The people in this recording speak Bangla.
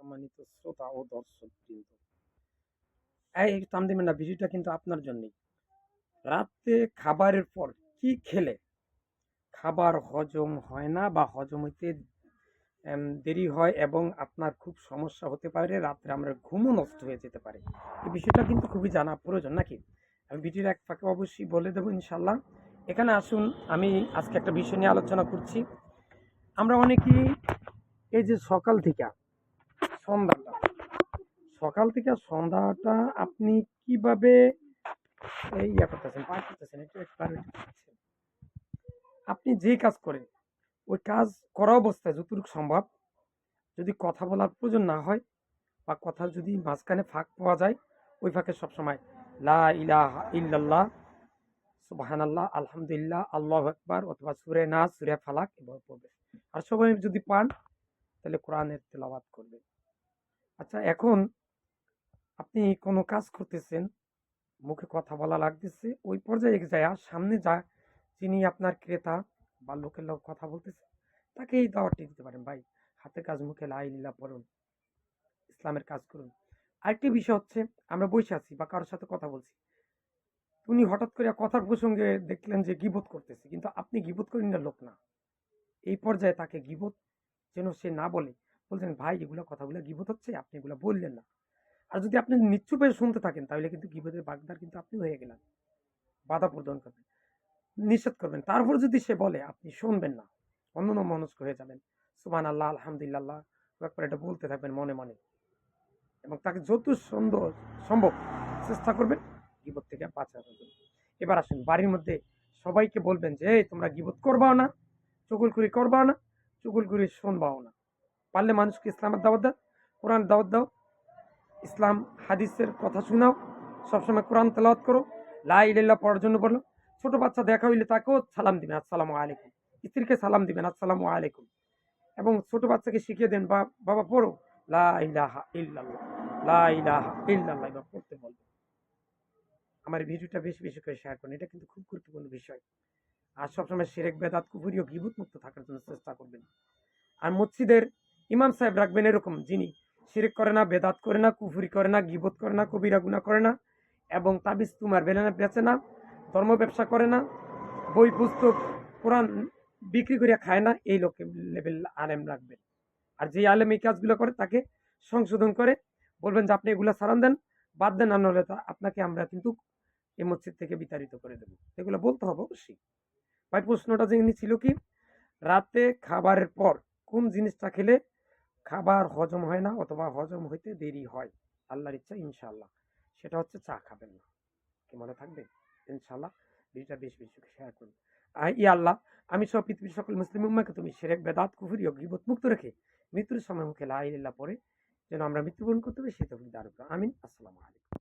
সম্মানিত শ্রোতা ও দর্শক বৃন্দ, এই টান দিবেন না, ভিডিওটা কিন্তু আপনার জন্যই। রাতে খাবারের পর কি খেলে খাবার হজম হয় না বা হজম হইতে দেরি হয় এবং আপনার খুব সমস্যা হতে পারে, রাত্রে আমরা ঘুমও নষ্ট হয়ে যেতে পারে। এই বিষয়টা কিন্তু খুবই জানা প্রয়োজন নাকি? আমি ভিডিওর এক ফাঁকে অবশ্যই বলে দেবো ইনশাল্লাহ। এখানে আসুন, আমি আজকে একটা বিষয় নিয়ে আলোচনা করছি। আমরা অনেকেই এই যে সন্ধ্যাটা সকাল থেকে সন্ধ্যাটা আপনি কিভাবে এই করতেছেন, পার করতেছেন, একটু একবার করতেছেন। আপনি যে কাজ করেন ওই কাজ করা অবস্থায় যতটুকু সম্ভব, যদি কথা বলার প্রয়োজন না হয় বা কথা যদি মাঝখানে ফাঁক পাওয়া যায়, ওই ফাঁকে সবসময় লা ইলাহা ইল্লাল্লাহ, সুবহানাল্লাহ, আলহামদুলিল্লাহ, আল্লাহু আকবার অথবা সূরা নাস, সূরা ফালাক এভাবে পড়বে। আর সবাই যদি পান তাহলে কোরআনের তেলাওয়াত করবেন। আচ্ছা, এখন আপনি কোনো কাজ করতেছেন, মুখে কথা বলা লাগতেছে, ওই পর্যায়ে যায় সামনে যিনি আপনার ক্রেতা বা লোকের লোক কথা বলতেছে, তাকে এই দাওয়াতটি দিতে পারেন, ভাই হাতের কাজ মুখে লা ইলাহা পড়ুন, ইসলামের কাজ করুন। আরেকটি বিষয় হচ্ছে, আমরা বসে আছি বা কারোর সাথে কথা বলছি, উনি হঠাৎ করে কথার প্রসঙ্গে দেখলেন যে গীবত করতেছে, কিন্তু আপনি গীবত করেন না লোক না, এই পর্যায়ে তাকে গীবত যেন সে না বলে বলছেন, ভাই এগুলো কথাগুলো গীবত হচ্ছে, আপনি এগুলো বললেন না। আর যদি আপনি নিশ্চুপে শুনতে থাকেন তাহলে কিন্তু গীবতের বাগদার কিন্তু আপনি হয়ে গেলেন। বাধা প্রদান করবেন, নিষেধ করবেন, তারপর যদি সে বলে আপনি শুনবেন না, অন্যমনস্ক হয়ে যাবেন। সুবহানাল্লাহ, আলহামদুলিল্লাহ একবার এটা বলতে থাকবেন মনে মনে, এবং তাকে যত সুন্দর সম্ভব চেষ্টা করবেন গীবত থেকে বাঁচার জন্য। এবার আসুন, বাড়ির মধ্যে সবাইকে বলবেন যে এই তোমরা গীবত করবাও না, চুগলখড়ি করবাও না, চুগলখড়ি শুনবাও না। পারলে মানুষকে ইসলামের দাওয়াত দাও, কোরআন দাওয়াত দাও, ইসলাম হাদিসের কথা শোনাও, সবসময় কোরআন তেলাওয়াত করো, লা ইলাহা ইল্লাল্লাহ পড়ার জন্য বলো। ছোট বাচ্চা দেখা হইলে তাকেও সালাম দিবেন, আসসালামু আলাইকুম। স্ত্রীকে সালাম দিবেন, আসসালামু আলাইকুম। এবং ছোট বাচ্চাকে শিখিয়ে দেন, বা বাবা পড়ো লা ইলাহা ইল্লাল্লাহ, লা ইলাহা ইল্লাল্লাহ, এবার পড়তে বলবেন। আমার ভিডিওটা বেশি বেশি করে শেয়ার করুন, এটা কিন্তু খুব গুরুত্বপূর্ণ বিষয়। আর সবসময় শিরক বেদাত কুফরি ও গীবত মুক্ত থাকার জন্য চেষ্টা করবেন। আর মসজিদের ইমাম সাহেব রাখবেন এরকম, যিনি শিরক করে না, বেদাত করে না, কুফরি করে না, গীবত করে না, কবিরা গুনাহ করে না, এবং তাবিজ তুমার বেচে না, ধর্ম ব্যবসা করে না, বই পুস্তক কোরআন বিক্রি করে খায় না, এই লোক লেভেল আলেম রাখবেন। আর যে আলেম এই কাজগুলো করে তাকে সংশোধন করে বলবেন যে আপনি এগুলো সারান দেন, বাদ দেন, আর নাহলে আপনাকে আমরা কিন্তু এই মসজিদ থেকে বিতাড়িত করে দেবো। এগুলো বলতে হবে অবশ্যই। ভাই প্রশ্নটা যিনি ছিল কি, রাতে খাবারের পর কোন জিনিসটা খেলে খাবার হজম হয় না অথবা হজম হইতে দেরি হয়, আল্লাহর ইচ্ছা ইনশাআল্লাহ সেটা হচ্ছে চা খাবেন না। কি মনে থাকবে? ইনশাআল্লাহ ভিডিওটা বেশি বেশি শেয়ার করুন। ইয়া আল্লাহ, আমি সব পৃথিবীর সকল মুসলিম উম্মাহকে তুমি শিরক বেদাত কুফরি ও গীবত মুক্ত রেখে মৃত্যুর সময় মুখে লা ইলাহা ইল্লাল্লাহ পড়ে যেন আমরা মৃত্যুবরণ করতে পারি, সেই তৌফিক দান করো। আমিন। আসসালামু আলাইকুম।